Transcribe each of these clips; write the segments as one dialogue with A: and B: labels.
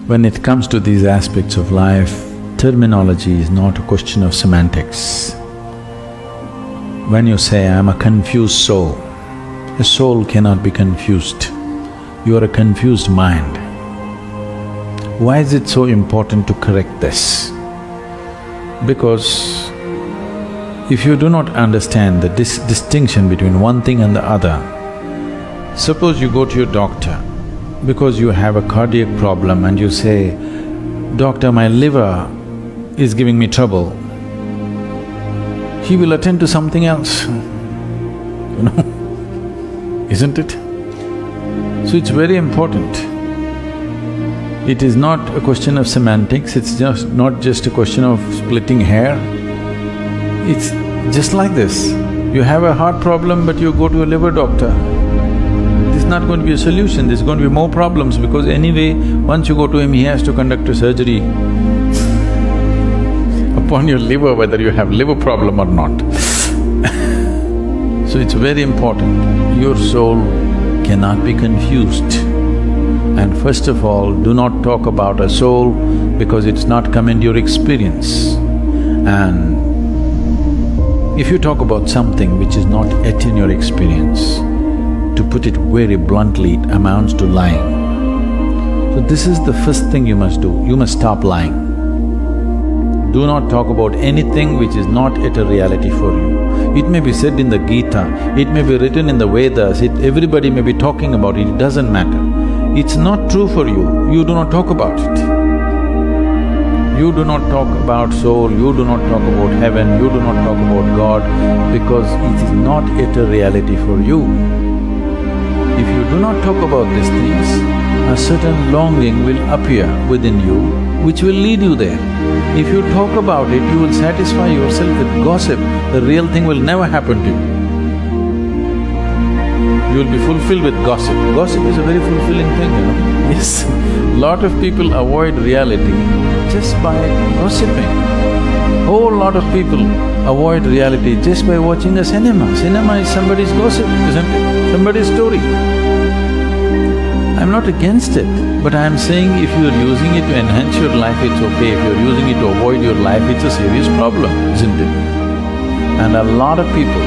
A: When it comes to these aspects of life, terminology is not a question of semantics. When you say, I'm a confused soul, a soul cannot be confused. You are a confused mind. Why is it so important to correct this? Because if you do not understand the distinction between one thing and the other, suppose you go to your doctor because you have a cardiac problem and you say, Doctor, my liver is giving me trouble. He will attend to something else, you know, isn't it? So it's very important. It is not a question of semantics, it's just not just a question of splitting hair. It's just like this. You have a heart problem but you go to a liver doctor. This is not going to be a solution, there's going to be more problems because anyway, once you go to him, he has to conduct a surgery upon your liver, whether you have liver problem or not. So it's very important, your soul cannot be confused. And first of all, do not talk about a soul because it's not come into your experience. And if you talk about something which is not yet in your experience, to put it very bluntly, it amounts to lying. So this is the first thing you must do, you must stop lying. Do not talk about anything which is not yet a reality for you. It may be said in the Gita, it may be written in the Vedas, everybody may be talking about it, it doesn't matter. It's not true for you do not talk about it. You do not talk about soul, you do not talk about heaven, you do not talk about God because it is not yet a reality for you. If you do not talk about these things, a certain longing will appear within you which will lead you there. If you talk about it, you will satisfy yourself with gossip, the real thing will never happen to you. You will be fulfilled with gossip. Gossip is a very fulfilling thing, you know. Yes, lot of people avoid reality just by gossiping. Whole lot of people avoid reality just by watching a cinema. Cinema is somebody's gossip, isn't it? Somebody's story. I'm not against it, but I'm saying if you're using it to enhance your life, it's okay. If you're using it to avoid your life, it's a serious problem, isn't it? And a lot of people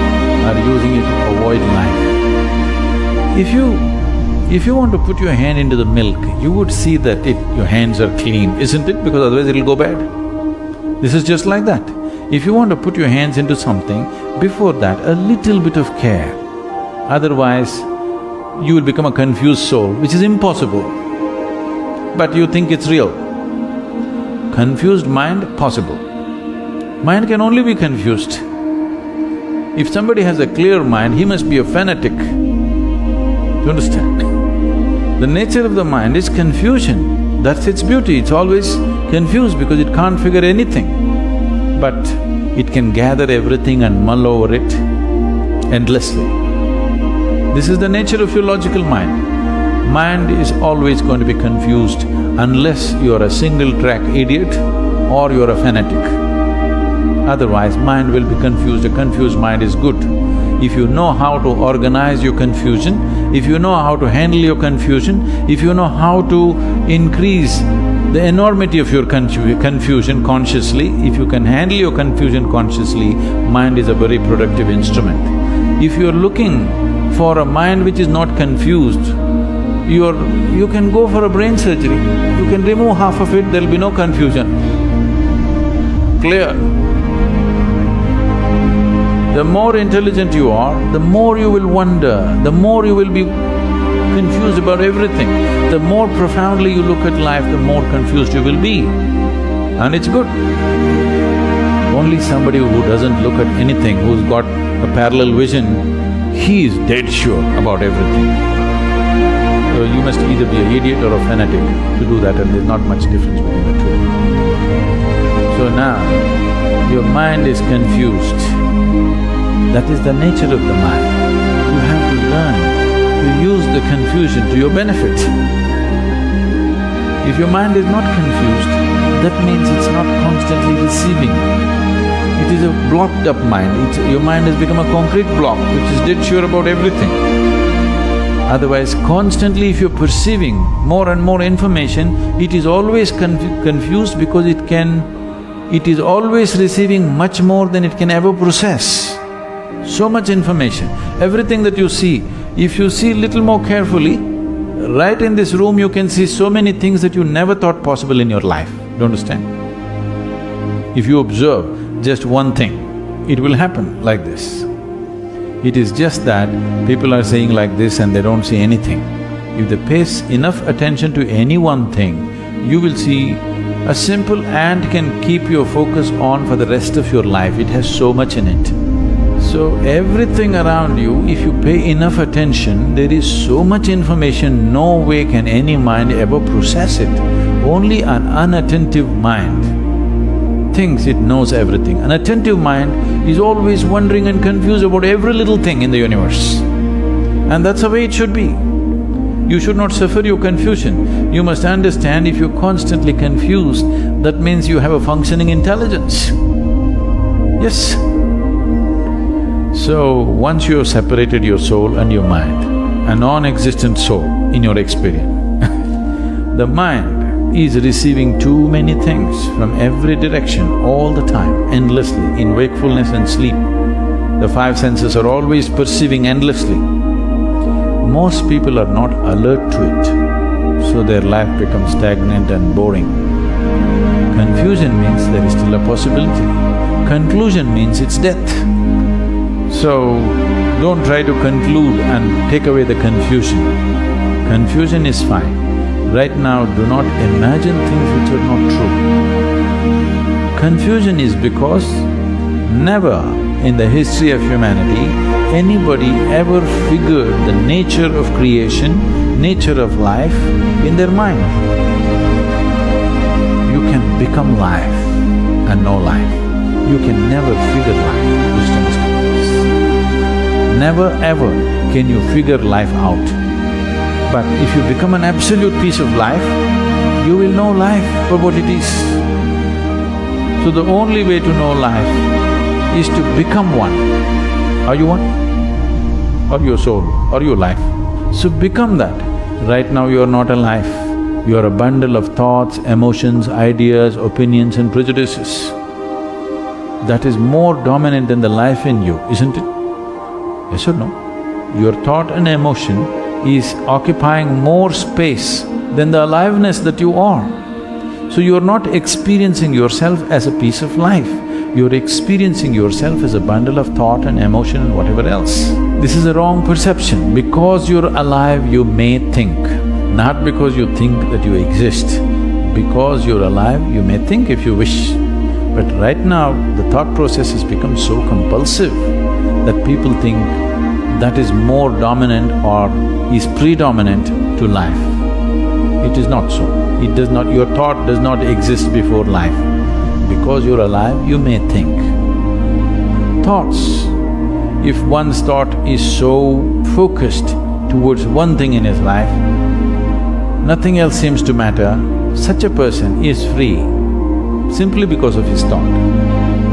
A: are using it to avoid life. If you want to put your hand into the milk, you would see that your hands are clean, isn't it? Because otherwise it'll go bad. This is just like that. If you want to put your hands into something, before that, a little bit of care. Otherwise, you will become a confused soul, which is impossible. But you think it's real. Confused mind, possible. Mind can only be confused. If somebody has a clear mind, he must be a fanatic. Do you understand? The nature of the mind is confusion, that's its beauty, it's always confused because it can't figure anything. But it can gather everything and mull over it endlessly. This is the nature of your logical mind. Mind is always going to be confused unless you are a single-track idiot or you are a fanatic. Otherwise, mind will be confused. A confused mind is good. If you know how to organize your confusion, if you know how to handle your confusion, if you know how to increase the enormity of your confusion consciously, if you can handle your confusion consciously, mind is a very productive instrument. If you're looking for a mind which is not confused, you can go for a brain surgery. You can remove half of it, there'll be no confusion. Clear? The more intelligent you are, the more you will wonder, the more you will be confused about everything. The more profoundly you look at life, the more confused you will be. And it's good. Only somebody who doesn't look at anything, who's got a parallel vision, he is dead sure about everything. So you must either be an idiot or a fanatic to do that, and there's not much difference between the two. So now, your mind is confused. That is the nature of the mind. You have to learn to use the confusion to your benefit. If your mind is not confused, that means it's not constantly receiving. It is a blocked up mind, your mind has become a concrete block which is dead sure about everything. Otherwise, constantly if you're perceiving more and more information, it is always confused because it is always receiving much more than it can ever process. So much information, everything that you see, if you see little more carefully, right in this room you can see so many things that you never thought possible in your life, do you understand? If you observe just one thing, it will happen like this. It is just that people are saying like this and they don't see anything. If they pay enough attention to any one thing, you will see a simple ant can keep your focus on for the rest of your life, it has so much in it. So everything around you, if you pay enough attention, there is so much information, no way can any mind ever process it. Only an unattentive mind thinks it knows everything. An attentive mind is always wondering and confused about every little thing in the universe. And that's the way it should be. You should not suffer your confusion. You must understand, if you're constantly confused, that means you have a functioning intelligence. Yes. So, once you have separated your soul and your mind, a non-existent soul in your experience, the mind is receiving too many things from every direction all the time, endlessly, in wakefulness and sleep. The five senses are always perceiving endlessly. Most people are not alert to it, so their life becomes stagnant and boring. Confusion means there is still a possibility. Conclusion means it's death. So, don't try to conclude and take away the confusion. Confusion is fine. Right now, do not imagine things which are not true. Confusion is because never in the history of humanity, anybody ever figured the nature of creation, nature of life in their mind. You can become life and know life. You can never figure life, just understand this. Never ever can you figure life out. But if you become an absolute piece of life, you will know life for what it is. So the only way to know life is to become one. Are you one? Or your soul, or your life? So become that. Right now you are not a life, you are a bundle of thoughts, emotions, ideas, opinions and prejudices. That is more dominant than the life in you, isn't it? Yes or no? Your thought and emotion is occupying more space than the aliveness that you are. So you are not experiencing yourself as a piece of life, you are experiencing yourself as a bundle of thought and emotion and whatever else. This is a wrong perception. Because you're alive, you may think, not because you think that you exist. Because you're alive, you may think if you wish. But right now, the thought process has become so compulsive that people think that is more dominant or is predominant to life. It is not so. It does not… your thought does not exist before life. Because you're alive, you may think. Thoughts, if one's thought is so focused towards one thing in his life, nothing else seems to matter, such a person is free simply because of his thought.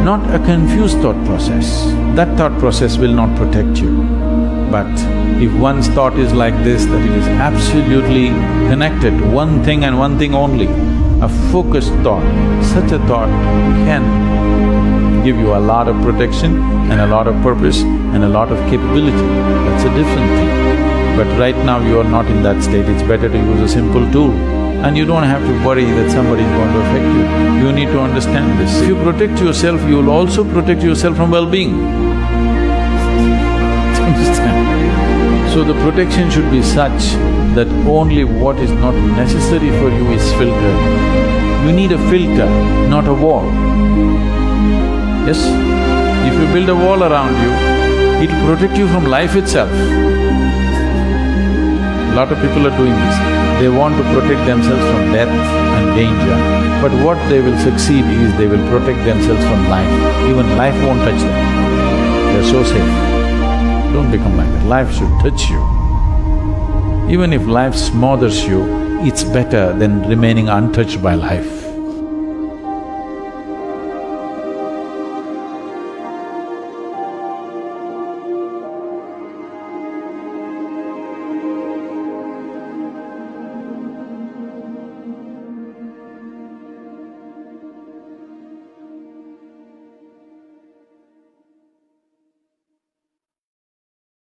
A: Not a confused thought process. That thought process will not protect you. But if one's thought is like this, that it is absolutely connected to one thing and one thing only, a focused thought, such a thought can give you a lot of protection and a lot of purpose and a lot of capability. That's a different thing. But right now you are not in that state, it's better to use a simple tool. And you don't have to worry that somebody is going to affect you. You need to understand this. If you protect yourself, you will also protect yourself from well-being. Understand? So the protection should be such that only what is not necessary for you is filtered. You need a filter, not a wall. Yes? If you build a wall around you, it'll protect you from life itself. A lot of people are doing this. They want to protect themselves from death and danger, but what they will succeed is they will protect themselves from life. Even life won't touch them. They're so safe. Don't become like that. Life should touch you. Even if life smothers you, it's better than remaining untouched by life.